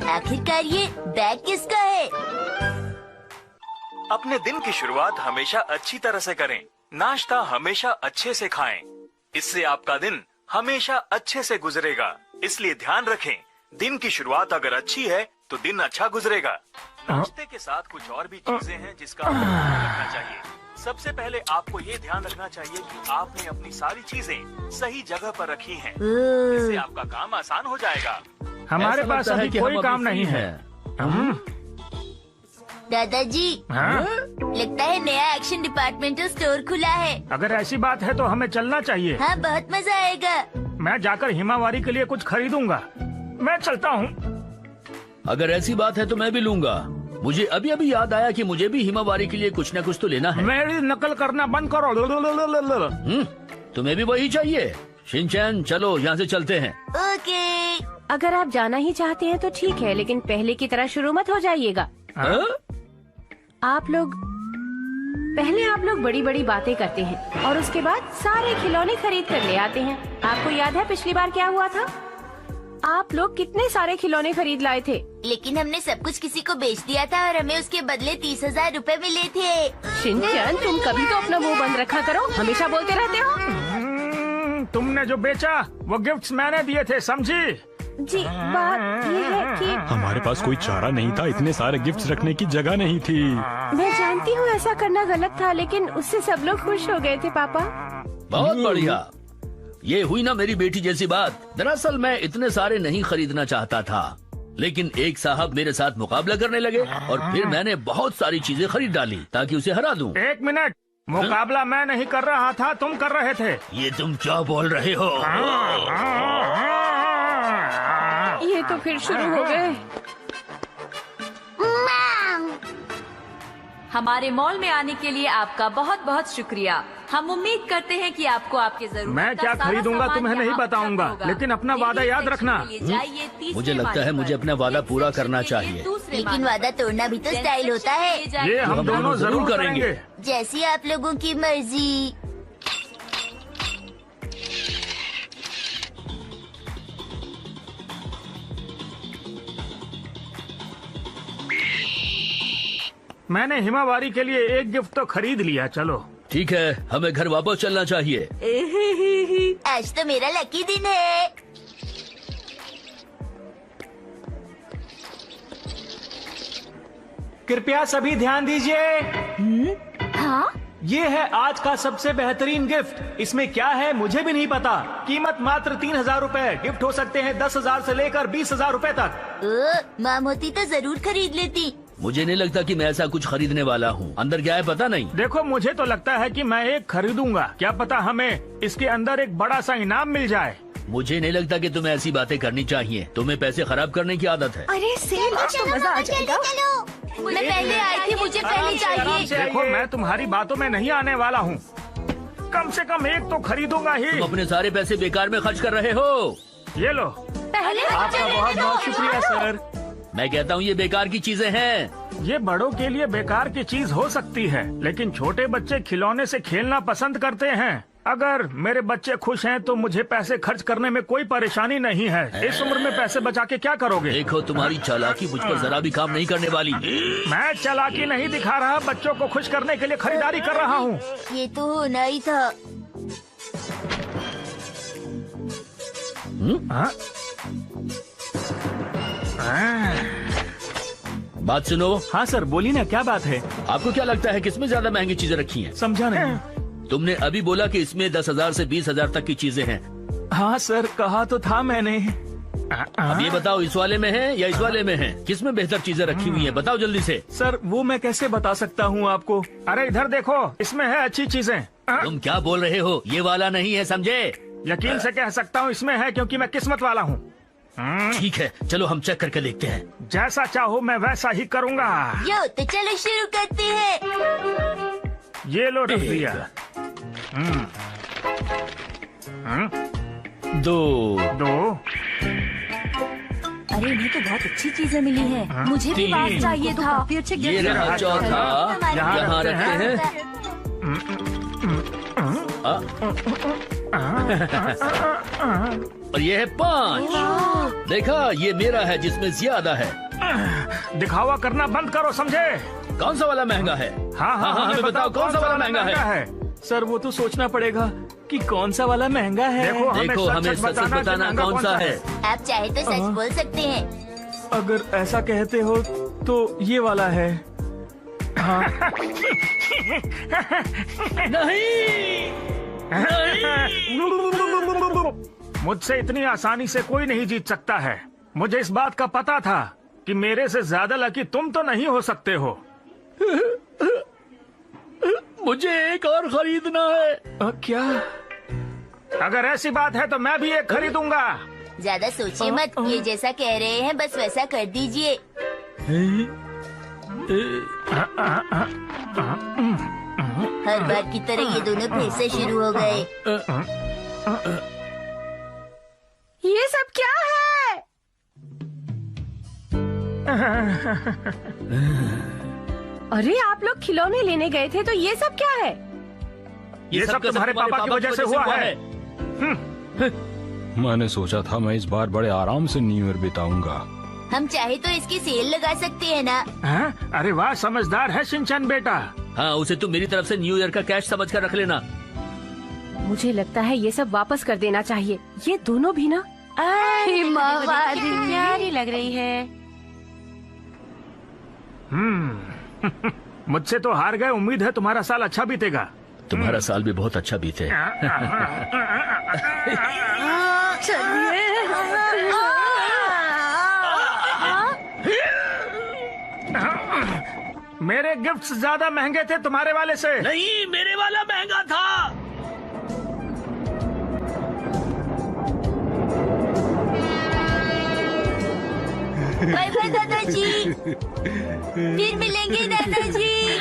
आखिरकार ये बैग किसका है? अपने दिन की शुरुआत हमेशा अच्छी तरह से करें। नाश्ता हमेशा अच्छे से खाएं। इससे आपका दिन हमेशा अच्छे से गुजरेगा। इसलिए ध्यान रखें, दिन की शुरुआत अगर अच्छी है तो दिन अच्छा गुजरेगा। नाश्ते के साथ कुछ और भी चीजें हैं जिसका आपको ध्यान रखना चाहिए। सबसे पहले आपको ये ध्यान रखना चाहिए कि आपने अपनी सारी चीजें सही जगह पर रखी हैं। इससे आपका काम आसान हो जाएगा। हमारे पास अभी कोई काम नहीं है। दादाजी, हाँ? लगता है नया एक्शन डिपार्टमेंटल स्टोर खुला है। अगर ऐसी बात है तो हमें चलना चाहिए। हाँ, बहुत मजा आएगा। मैं जाकर हिमावारी के लिए कुछ खरीदूंगा। मैं चलता हूँ। अगर ऐसी बात है तो मैं भी लूंगा। मुझे अभी अभी याद आया कि मुझे भी हिमावारी के लिए कुछ न कुछ तो लेना है। मेरी नकल करना बंद करो। तुम्हें भी वही चाहिए? शिनचैन, चलो यहाँ से चलते हैं। ओके। अगर आप जाना ही चाहते हैं तो ठीक है, लेकिन पहले की तरह शुरू मत हो जाइएगा। हाँ? आप लोग बड़ी बड़ी बातें करते हैं और उसके बाद सारे खिलौने खरीद कर ले आते हैं। आपको याद है पिछली बार क्या हुआ था? आप लोग कितने सारे खिलौने खरीद लाए थे। लेकिन हमने सब कुछ किसी को बेच दिया था और हमें उसके बदले 30,000 रुपए मिले थे। शिनचैन, तुम कभी तो अपना मुंह बंद रखा करो, हमेशा बोलते रहते हो। तुमने जो बेचा वो गिफ्ट्स मैंने दिए थे, समझी? जी, बात ये है कि हमारे पास कोई चारा नहीं था, इतने सारे गिफ्ट्स रखने की जगह नहीं थी। मैं जानती हूँ ऐसा करना गलत था, लेकिन उससे सब लोग खुश हो गए थे पापा। बहुत बढ़िया। ये हुई ना मेरी बेटी जैसी बात। दरअसल मैं इतने सारे नहीं खरीदना चाहता था, लेकिन एक साहब मेरे साथ मुकाबला करने लगे और फिर मैंने बहुत सारी चीजें खरीद डाली ताकि उसे हरा दूं। एक मिनट, मुकाबला मैं नहीं कर रहा था, तुम कर रहे थे। ये तुम क्या बोल रहे हो? ये तो फिर शुरू हो गए। हमारे मॉल में आने के लिए आपका बहुत बहुत शुक्रिया। हम उम्मीद करते हैं कि आपको आपके जरूरत मैं क्या खरीदूंगा तुम्हें नहीं बताऊंगा, लेकिन अपना वादा याद रखना। मुझे लगता है मुझे अपना वादा पूरा करना चाहिए। लेकिन वादा तोड़ना भी तो स्टाइल होता है। ये हम दोनों जरूर करेंगे। जैसी आप लोगों की मर्जी। मैंने हिमावारी के लिए एक गिफ्ट तो खरीद लिया। चलो ठीक है, हमें घर वापस चलना चाहिए। आज तो मेरा लकी दिन है। कृपया सभी ध्यान दीजिए। हाँ? ये है आज का सबसे बेहतरीन गिफ्ट। इसमें क्या है मुझे भी नहीं पता। कीमत मात्र 3,000 रूपए। गिफ्ट हो सकते हैं 10,000 से लेकर 20,000 रूपए तक। माम होती तो जरूर खरीद लेती। मुझे नहीं लगता कि मैं ऐसा कुछ खरीदने वाला हूँ। अंदर क्या है पता नहीं। देखो, मुझे तो लगता है कि मैं एक खरीदूंगा। क्या पता हमें इसके अंदर एक बड़ा सा इनाम मिल जाए। मुझे नहीं लगता कि तुम्हें ऐसी बातें करनी चाहिए। तुम्हें पैसे खराब करने की आदत है। अरे सेल, आज तो मजा आ जाएगा। मैं पहले आई थी, मुझे पहले चाहिए। देखो, मैं तुम्हारी बातों में नहीं आने वाला हूँ। कम से कम एक तो खरीदूंगा ही। तुम अपने सारे पैसे बेकार में खर्च कर रहे हो। ये लो। पहले आपका बहुत बहुत शुक्रिया सर। मैं कहता हूँ ये बेकार की चीजें हैं। ये बड़ों के लिए बेकार की चीज हो सकती है, लेकिन छोटे बच्चे खिलौने से खेलना पसंद करते हैं। अगर मेरे बच्चे खुश हैं तो मुझे पैसे खर्च करने में कोई परेशानी नहीं है। इस उम्र में पैसे बचा के क्या करोगे? देखो, तुम्हारी चालाकी मुझ पर जरा भी काम नहीं करने वाली। मैं चालाकी नहीं दिखा रहा, बच्चों को खुश करने के लिए खरीदारी कर रहा हूँ। ये तो होना ही था। हाँ? बात सुनो। हाँ सर, बोलिए ना, क्या बात है? आपको क्या लगता है किसमें ज्यादा महंगी चीजें रखी हैं? समझा नहीं। तुमने अभी बोला कि इसमें 10,000 से 20,000 तक की चीजें हैं। हाँ सर, कहा तो था मैंने। अब ये बताओ, इस वाले में है या इस वाले में है? किसमें बेहतर चीजें रखी हुई हैं? बताओ जल्दी से। सर, वो मैं कैसे बता सकता हूँ आपको? अरे इधर देखो, इसमें है अच्छी चीजें। तुम क्या बोल रहे हो? ये वाला नहीं है, समझे? यकीन से कह सकता हूँ इसमें है, क्योंकि मैं किस्मत वाला हूँ। ठीक है, चलो हम चेक करके देखते हैं। जैसा चाहो मैं वैसा ही करूँगा। यो, तो चलो शुरू करते हैं। ये लो, रख दिया। दो। अरे इन्हें तो बहुत अच्छी चीजें मिली हैं। मुझे भी बात चाहिए था। काफी अच्छे ये रहा चौथा, यहाँ रखते हैं। और ये है 5। देखा, ये मेरा है जिसमें ज्यादा है। दिखावा करना बंद करो, समझे? कौन सा वाला महंगा है? हाँ, हमें बताओ कौन सा वाला महंगा है? सर वो तो सोचना पड़ेगा कि कौन सा वाला महंगा है। देखो, हमें सच बताना कौन सा है। आप चाहे तो सच बोल सकते हैं। अगर ऐसा कहते हो तो ये वाला है। हाँ। नहीं, मुझसे इतनी आसानी से कोई नहीं जीत सकता है। मुझे इस बात का पता था कि मेरे से ज्यादा लकी तुम तो नहीं हो सकते हो। मुझे एक और खरीदना है। क्या? अगर ऐसी बात है तो मैं भी एक खरीदूंगा। ज्यादा सोचिए मत, ये जैसा कह रहे हैं बस वैसा कर दीजिए। हर बार की तरह ये दोनों फिर से शुरू हो गए। ये सब क्या है? अरे आप लोग खिलौने लेने गए थे तो ये सब क्या है? ये सब तुम्हारे पापा की वजह से हुआ है। मैंने सोचा था मैं इस बार बड़े आराम से न्यू ईयर बिताऊंगा। हम चाहे तो इसकी सेल लगा सकते हैं ना। हाँ? अरे वाह, समझदार है शिनचैन बेटा। हाँ, उसे तुम मेरी तरफ से न्यू ईयर का कैश समझ कर रख लेना। मुझे लगता है ये सब वापस कर देना चाहिए। ये दोनों भी ना प्यारी लग रही है। मुझसे तो हार गए। उम्मीद है तुम्हारा साल अच्छा बीतेगा। तुम्हारा साल भी बहुत अच्छा बीते। मेरे गिफ्ट्स ज्यादा महंगे थे तुम्हारे वाले से। नहीं, मेरे वाला महंगा था। बाय बाय दादाजी, फिर मिलेंगे दादाजी।